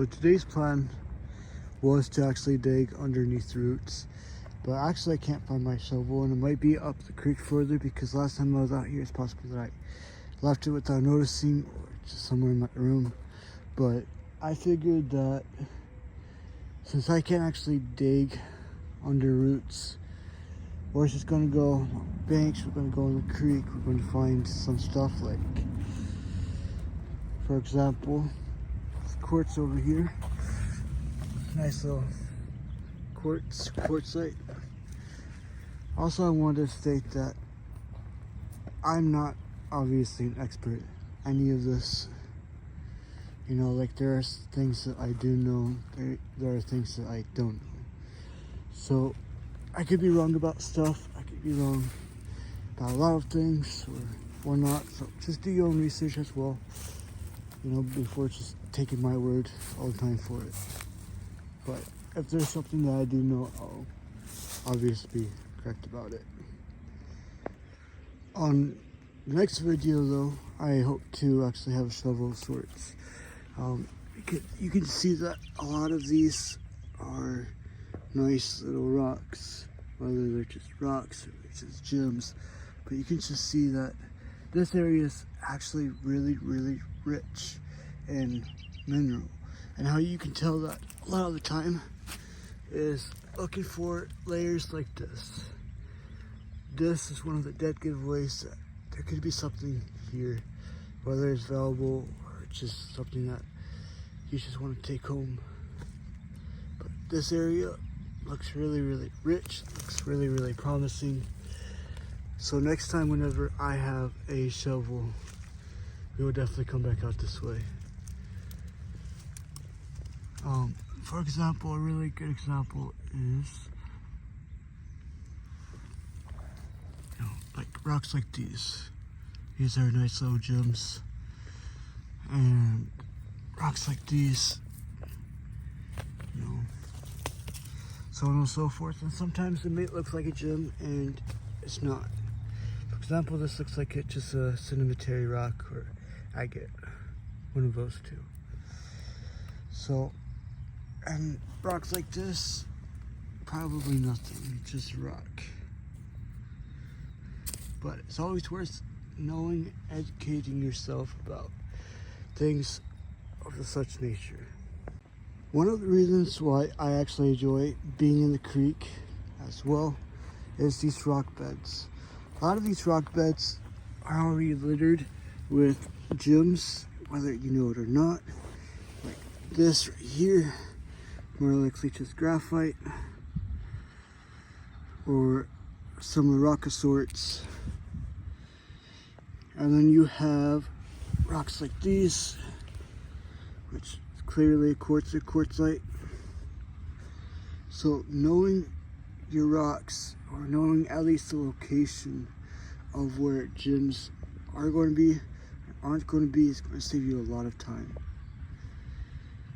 So today's plan was to actually dig underneath the roots, but actually I can't find my shovel, and it might be up the creek further because last time I was out here it's possible that I left it without noticing or just somewhere in my room. But I figured that since I can't actually dig under roots, we're just gonna go banks, we're gonna go in the creek, we're gonna find some stuff like, for example, this quartz over here. Nice little quartzite. Also, I wanted to state that I'm not obviously an expert at any of this. You know, like there are things that I do know, there are things that I don't know. So I could be wrong about stuff, I could be wrong about a lot of things or not. So just do your own research as well, you know, before just taking my word all the time for it. But if there's something that I do know, I'll obviously be correct about it. On the next video though, I hope to actually have a shovel of sorts. You can see that a lot of these are nice little rocks, whether they're just rocks or just gems, but you can just see that this area is actually really rich in mineral. And how you can tell that a lot of the time is looking for layers like this. This is one of the dead giveaways that there could be something here, whether it's valuable or just something that you just want to take home. But this area looks really rich, looks really promising. So next time, whenever I have a shovel, we will definitely come back out this way. For example, a really good example is, you know, like rocks like these. These are nice little gems. And rocks like these, you know, so on and so forth. And sometimes it may look like a gem and it's not. For example, this looks like it's just a sedimentary rock or agate, one of those two. So, and rocks like this, probably nothing, just rock. But it's always worth knowing, educating yourself about things of such nature. One of the reasons why I actually enjoy being in the creek as well is these rock beds. A lot of these rock beds are already littered with gems, whether you know it or not. Like this right here, more likely just graphite or some rock of sorts. And then you have rocks like these, which is clearly a quartzite. So knowing your rocks, or knowing at least the location of where gems are going to be, aren't going to be, is going to save you a lot of time.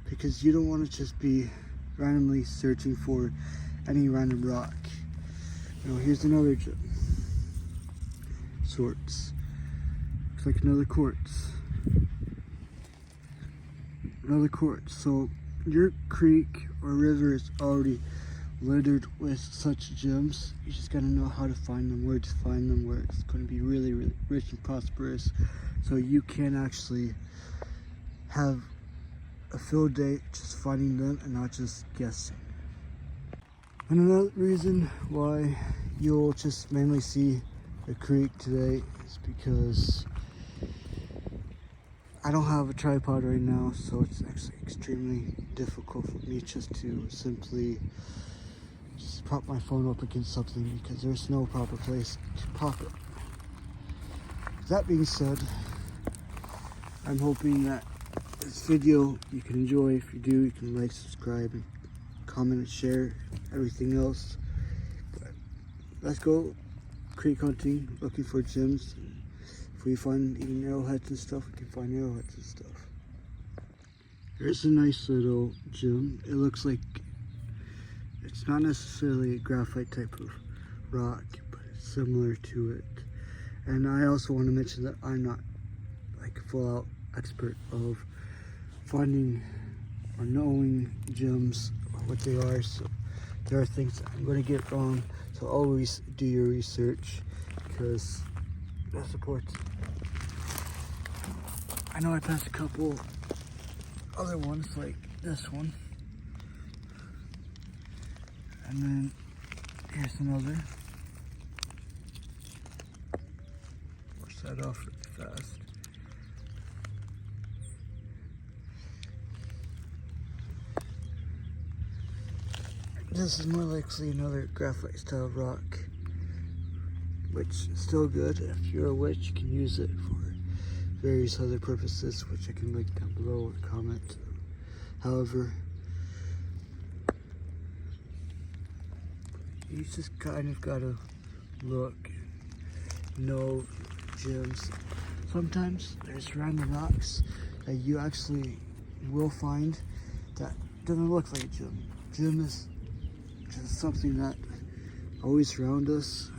Because you don't want to just be randomly searching for any random rock. You know, here's another gem. Sorts. Looks like another quartz. Another quartz. So your creek or river is already littered with such gems. You just gotta know how to find them, where to find them, where it's going to be really rich and prosperous, so you can actually have a field day just finding them and not just guessing. And another reason why you'll just mainly see the creek today is because I don't have a tripod right now, so it's actually extremely difficult for me just to simply just prop my phone up against something because there's no proper place to prop it. That being said, I'm hoping that this video you can enjoy. If you do, you can like, subscribe, and comment and share everything else. But let's go creek hunting, looking for gems. If we find even arrowheads and stuff, we can find arrowheads and stuff. Here's a nice little gem. It looks like it's not necessarily a graphite type of rock, but it's similar to it. And I also want to mention that I'm not like a full-out expert of finding or knowing gems, what they are. So there are things I'm going to get wrong. So always do your research, because that supports. I know I passed a couple other ones like this one. And then here's another. Push that off really fast. This is more likely another graphite style rock, which is still good. If you're a witch, you can use it for various other purposes, which I can link down below or comment. However, you just kind of gotta look, know gems. Sometimes there's random rocks that you actually will find that doesn't look like a gem. Gem is just something that always around us.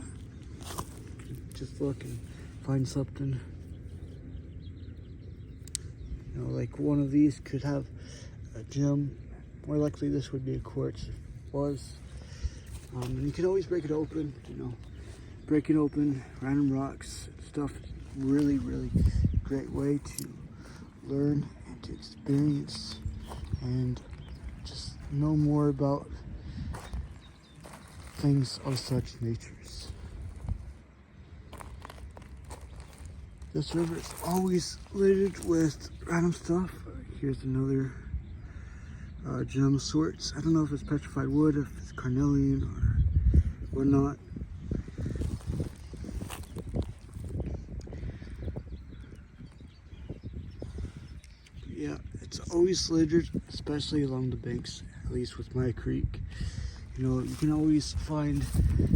Just look and find something. You know, like one of these could have a gem. More likely this would be a quartz if it was. And you can always break it open, you know. Breaking open random rocks, stuff, really, really great way to learn and to experience and just know more about things of such natures. This river is always littered with random stuff. Here's another gem of sorts. I don't know if it's petrified wood, if it's carnelian or not. Yeah, it's always littered, especially along the banks, at least with Marne Creek. You know, you can always find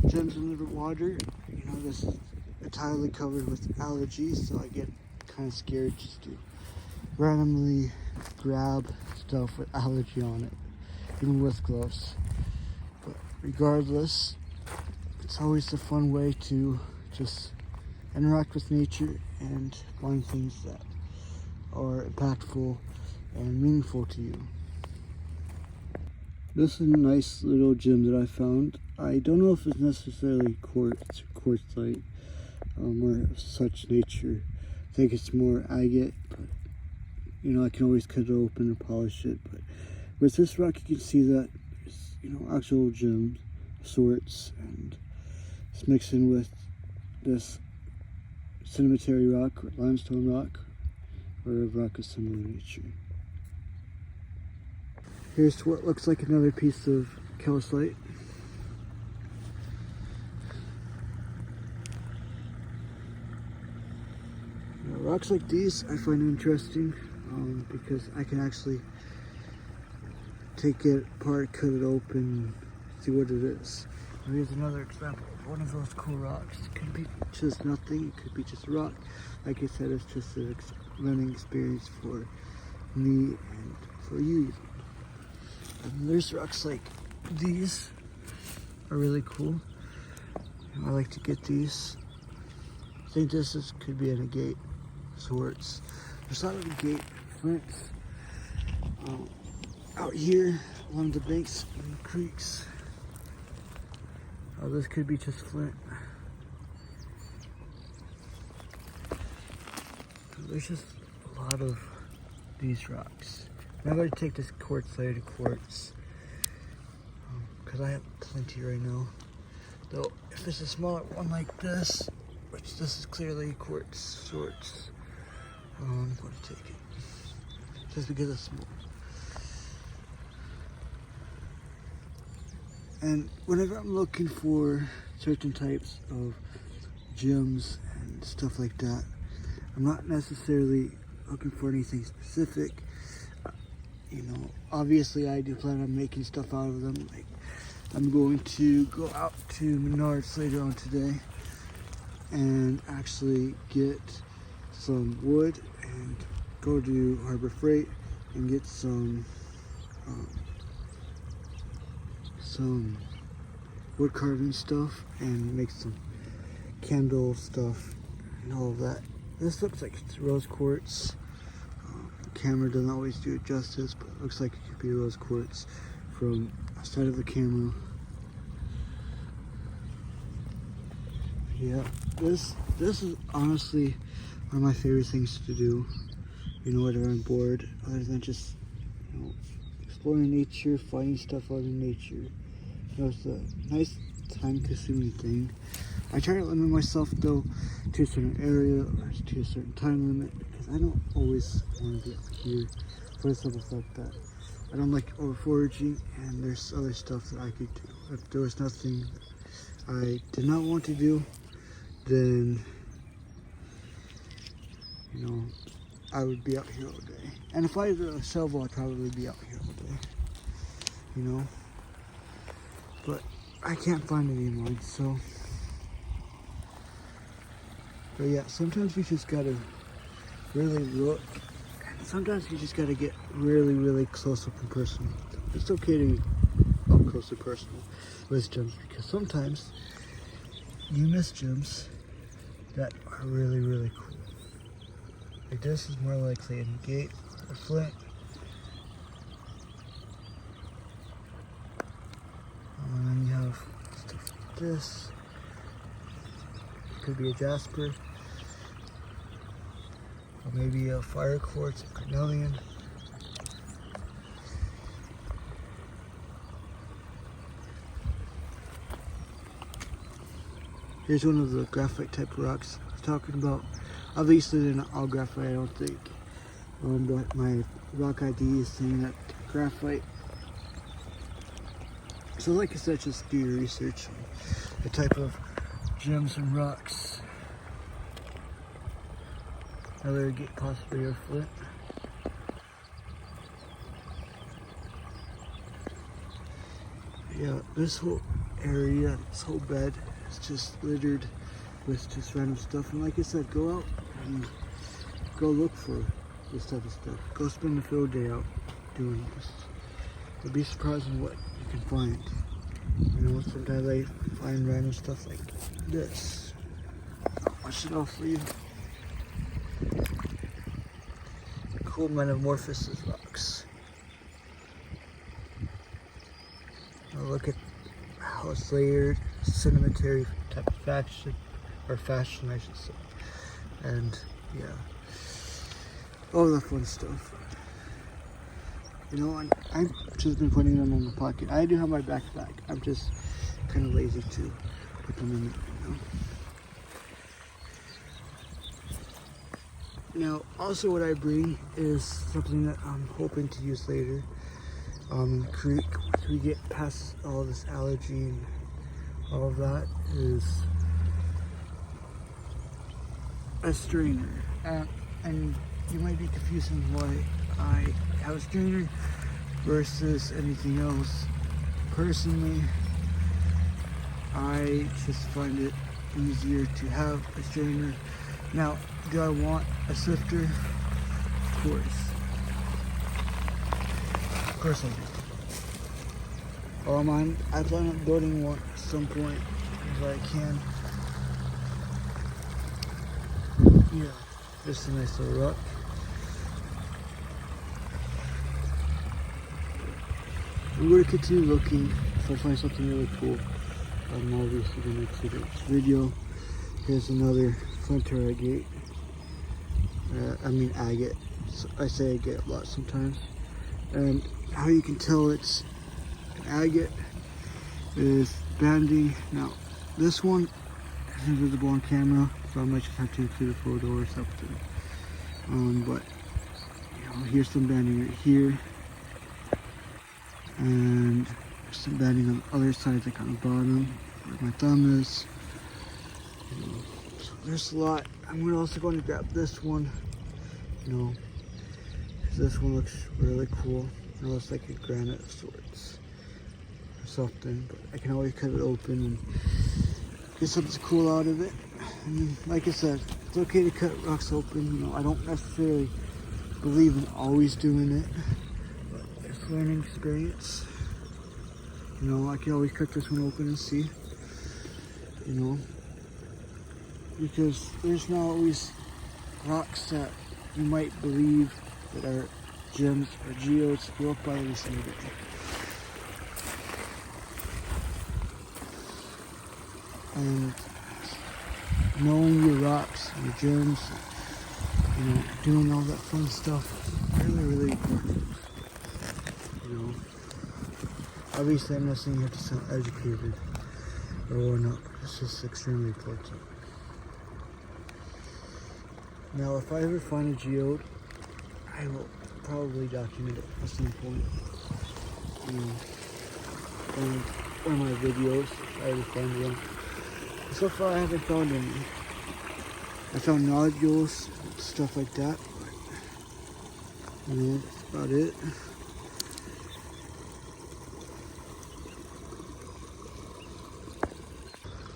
gems under the water. You know, this is entirely covered with algae, so I get kind of scared just to randomly grab stuff with algae on it, even with gloves. But regardless, it's always a fun way to just interact with nature and find things that are impactful and meaningful to you. This is a nice little gem that I found. I don't know if it's necessarily quartz or quartzite or such nature. I think it's more agate, but you know, I can always cut it open and polish it. But with this rock, you can see that it's, you know, actual gem sorts, and it's mixed in with this sedimentary rock or limestone rock or a rock of similar nature. Here's what looks like another piece of calcite. Now, rocks like these I find interesting because I can actually take it apart, cut it open, see what it is. Now, here's another example of one of those cool rocks. It could be just nothing, it could be just a rock. Like I said, it's just a learning experience for me and for you. And there's rocks like these are really cool. I like to get these. I think this could be an agate of sorts. There's a lot of agate flints out here along the banks and the creeks. Oh, this could be just flint. There's just a lot of these rocks. I'm going to take this quartzite to quartz because I have plenty right now. Though if it's a smaller one like this, which this is clearly quartz sorts, I'm going to take it just because it's small. And whenever I'm looking for certain types of gems and stuff like that, I'm not necessarily looking for anything specific. You know, obviously I do plan on making stuff out of them. Like, I'm going to go out to Menards later on today and actually get some wood and go to Harbor Freight and get some wood carving stuff and make some candle stuff and all of that. This looks like it's rose quartz. Camera doesn't always do it justice, but it looks like be rose quartz from outside of the camera. Yeah, this is honestly one of my favorite things to do. You know, whenever I'm bored, other than just, you know, exploring nature, finding stuff out in nature. You know, it's a nice time-consuming thing. I try to limit myself though to a certain area or to a certain time limit because I don't always want to be out here for the simple fact that I don't like over foraging, and there's other stuff that I could do. If there was nothing I did not want to do, then, you know, I would be out here all day. And if I had a shovel, I'd probably be out here all day, you know. But I can't find any of mine, so. But yeah, sometimes you just gotta really look. And sometimes you just gotta get really, really close up and personal. It's okay to be up close and personal with gems because sometimes you miss gems that are really, really cool. Like this is more likely an agate or a flint. And then you have stuff like this. Could be a jasper. Or maybe a fire quartz, a carnelian. Here's one of the graphite type rocks I was talking about. Obviously they're not all graphite, I don't think. But my rock ID is saying that graphite. So like I said, just do your research on the type of gems and rocks. Another agate, possibly a flint. Yeah, this whole area, this whole bed is just littered with just random stuff. And like I said, go out and go look for this type of stuff. Go spend the field day out doing this. You'll be surprised at what you can find. You know, sometimes I find random stuff like this. I'll wash it off for you. Cool metamorphosis rocks. Now look at how it's layered, sedimentary type of fashion, I should say. And yeah, all the fun stuff. You know, and I've just been putting them in my pocket. I do have my backpack. I'm just kind of lazy to put them in it, you know. Now, also what I bring is something that I'm hoping to use later. In the creek, once we get past all this allergy and all of that, is a strainer. And you might be confusing why I have a strainer versus anything else. Personally, I just find it easier to have a strainer. Now, do I want a sifter? Of course. Of course I do. I plan on building one at some point if I can. Yeah, just a nice little rock. I'm going to continue looking if I find something really cool. I'm obviously going to make this video. Here's another flint or agate. Agate. So I say agate a lot sometimes. And how you can tell it's an agate is banding. Now, this one is invisible on camera, so I might just have to include a photo or something. But you know, here's some banding right here. And there's some banding on the other side, like on the bottom, where my thumb is. So there's a lot. I'm also going to grab this one, you know, because this one looks really cool. It looks like a granite of sorts or something, but I can always cut it open and get something cool out of it. And like I said, it's okay to cut rocks open. You know, I don't necessarily believe in always doing it. It's learning experience. You know, I can always cut this one open and see. You know, because there's not always rocks that you might believe that are gems or geodes go up by every single day. And knowing your rocks, your gems, you know, doing all that fun stuff is really, really important. You know, obviously I'm not saying you have to sound educated or not. It's just extremely important. Now, if I ever find a geode, I will probably document it at some point. You know, in one of my videos, if I ever find one. So far, I haven't found any. I found nodules, stuff like that. But, you know, that's about it.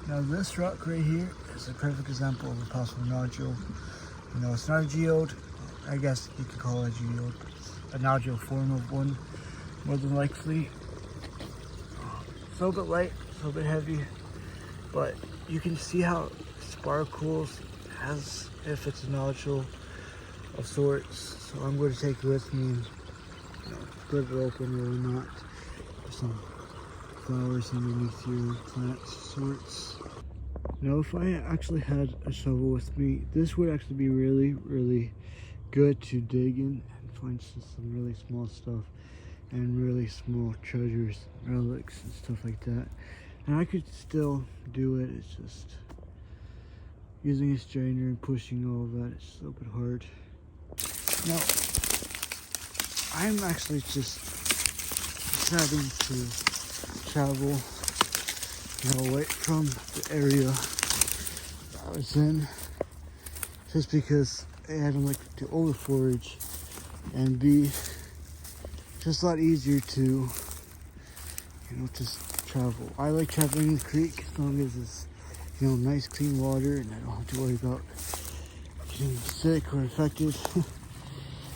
Now, this rock right here is a perfect example of a possible nodule. You know, it's not a geode. I guess you could call it a geode. A nodule form of one, more than likely. It's a little bit light, a little bit heavy, but you can see how it sparkles as if it's a nodule of sorts. So I'm going to take it with me and, you know, split it open or not. There's some flowers underneath your plants of sorts. Now, if I actually had a shovel with me, this would actually be really, really good to dig in and find some really small stuff and really small treasures, relics and stuff like that. And I could still do it, it's just using a strainer and pushing all of that, it's a little bit hard. Now, I'm actually just deciding to travel, you know, away from the area that I was in, just because A, I don't like to over forage, and B, just a lot easier to, you know, just travel. I like traveling the creek as long as it's, you know, nice clean water and I don't have to worry about getting sick or infected,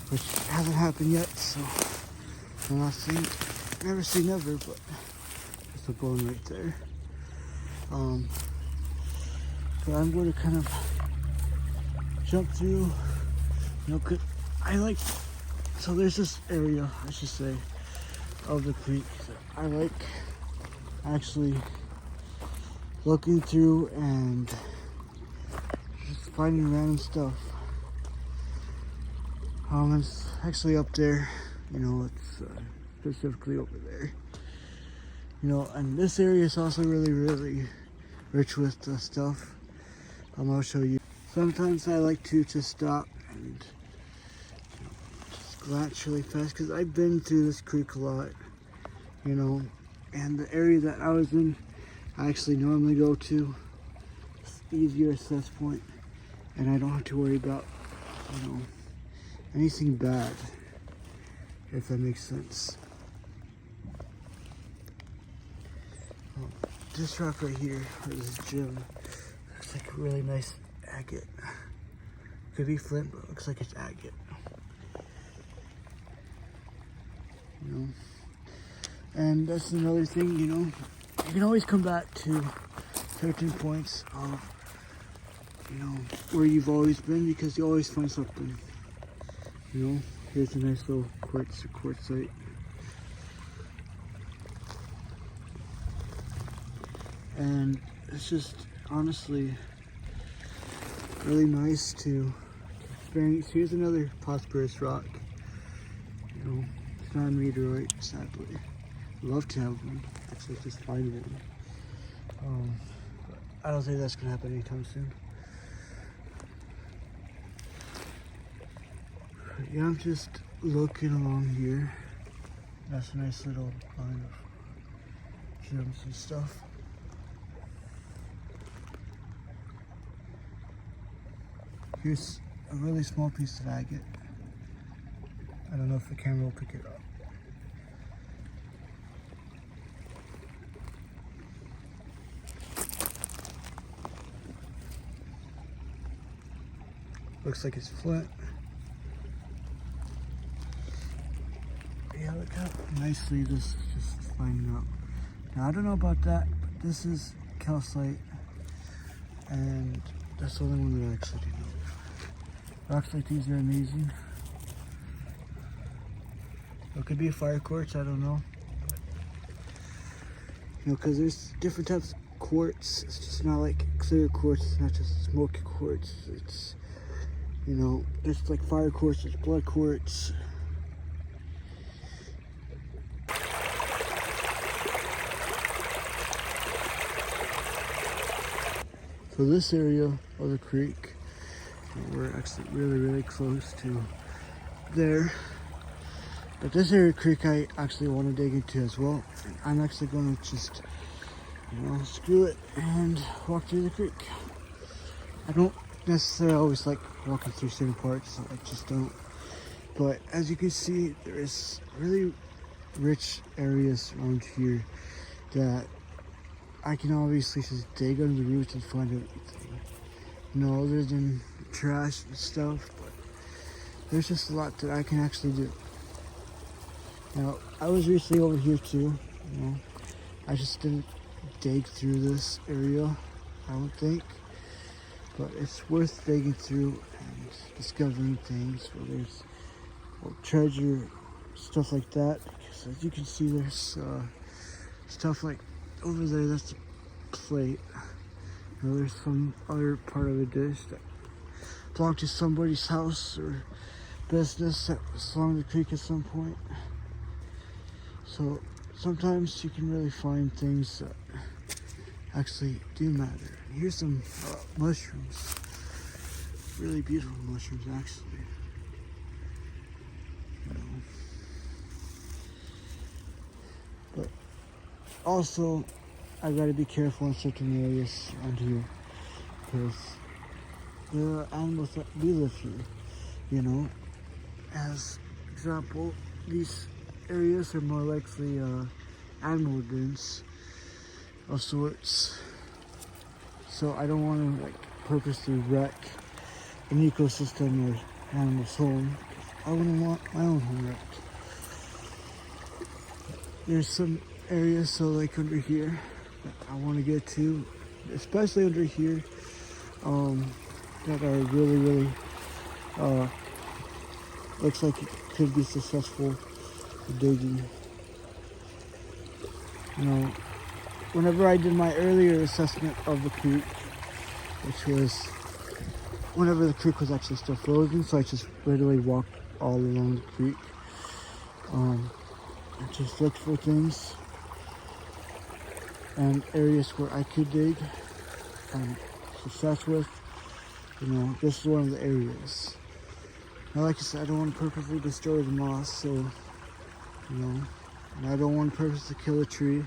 which hasn't happened yet, so I'm not saying, never say never, but there's a bone right there. But I'm going to kind of jump through, you know, cause I like, so there's this area, I should say, of the creek that I like actually looking through and just finding random stuff. It's actually up there, you know, it's specifically over there. You know, and this area is also really, really rich with stuff. I'll show you. Sometimes I like to just stop and, you know, just glance really fast because I've been through this creek a lot, you know, and the area that I was in, I actually normally go to. It's easier access point, and I don't have to worry about, you know, anything bad, if that makes sense. This rock right here, or this gem, looks like a really nice agate. Could be flint, but it looks like it's agate. You know, and that's another thing, you know, you can always come back to certain points of, you know, where you've always been, because you always find something. You know, here's a nice little quartzite. And it's just honestly really nice to experience. Here's another phosphorus rock. You know, it's not a meteorite, sadly. I'd love to have one. Actually, just find one. But I don't think that's gonna happen anytime soon. But yeah, I'm just looking along here. That's a nice little line of gems and stuff. Here's a really small piece of agate. I don't know if the camera will pick it up. Looks like it's flint. Yeah, look how nicely this is just lining up. Now, I don't know about that, but this is calcite, and that's the only one that I actually do know. Rocks like these are amazing. It could be a fire quartz, I don't know. You know, because there's different types of quartz. It's just not like clear quartz, it's not just smoky quartz. It's, you know, there's like fire quartz, there's blood quartz. So this area of the creek, we're actually really close to there. But this area of the creek I actually want to dig into as well. And I'm actually going to just, you know, screw it and walk through the creek. I don't necessarily always like walking through certain parts, I just don't. But as you can see, there is really rich areas around here that I can obviously just dig under the roots and find everything. You know, other than trash and stuff, but there's just a lot that I can actually do. Now, I was recently over here too, you know. I just didn't dig through this area, I don't think. But it's worth digging through and discovering things, whether it's treasure, stuff like that. Because as you can see, there's stuff like over there, that's a plate. You know, there's some other part of a dish that belonged to somebody's house or business that was along the creek at some point. So sometimes you can really find things that actually do matter. And here's some mushrooms. Really beautiful mushrooms, actually. You know. But also, I gotta be careful in certain areas around here because there are animals that do live here. You know, as example, these areas are more likely animal dens of sorts. So I don't want to like purposely wreck an ecosystem or animal's home. I wouldn't want my own home wrecked. There's some areas, so like under here, that I want to get to, especially under here, that are really looks like it could be successful for digging. You know, whenever I did my earlier assessment of the creek, which was whenever the creek was actually still frozen, so I just literally walked all along the creek. I just looked for things and areas where I could dig and success with. You know, this is one of the areas. Now, like I said, I don't want to purposely destroy the moss, so, you know, and I don't want to purposely kill a tree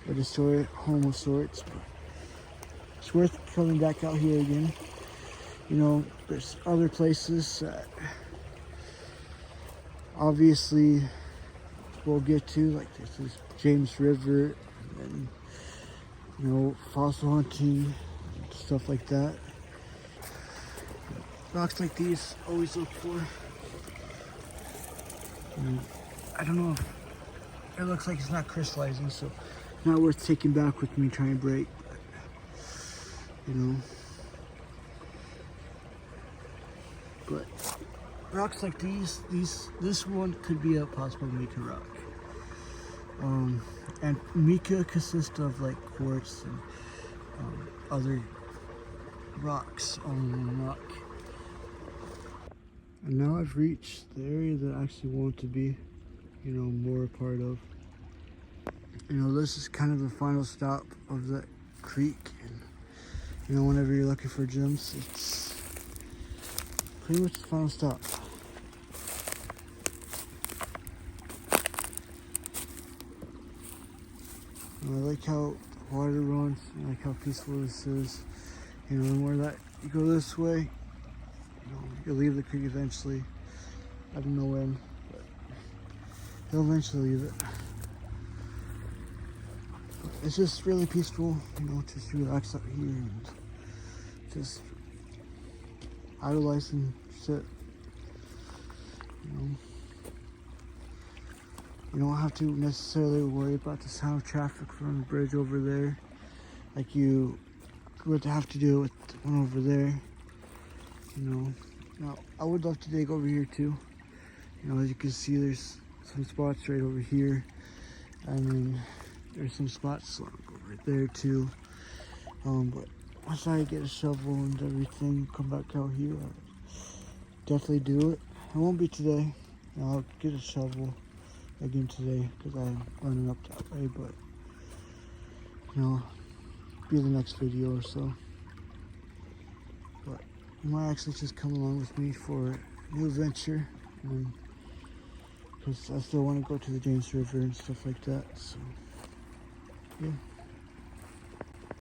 or destroy a home of sorts, but it's worth coming back out here again. You know, there's other places that obviously we'll get to, like this is James River, and you know, fossil hunting, stuff like that. Rocks like these, always look for. You know, I don't know if it looks like it's not crystallizing, so not worth taking back with me trying to break. But, you know, but rocks like this one could be a possible mica rock. And mica consists of like quartz and other rocks on one rock. And now I've reached the area that I actually want to be, you know, more a part of. You know, this is kind of the final stop of the creek, and you know, whenever you're looking for gems, it's pretty much the final stop. And I like how the water runs, I like how peaceful this is. You know, the more that you go this way, you know, you'll leave the creek eventually. I don't know when, but you'll eventually leave it. But it's just really peaceful, you know, just relax out here and just idolize and sit. You know, you don't have to necessarily worry about the sound of traffic from the bridge over there, like you would have to do with the one over there. You know, now I would love to dig over here too. You You know, as you can see, there's some spots right over here, and then there's some spots over there too. But once I get a shovel and everything, come back out here, I'll definitely do it. It won't be today. I'll get a shovel again today because I'm running up that way, but you know, be the next video or so. But you might actually just come along with me for a new adventure, because I still want to go to the James River and stuff like that. So yeah.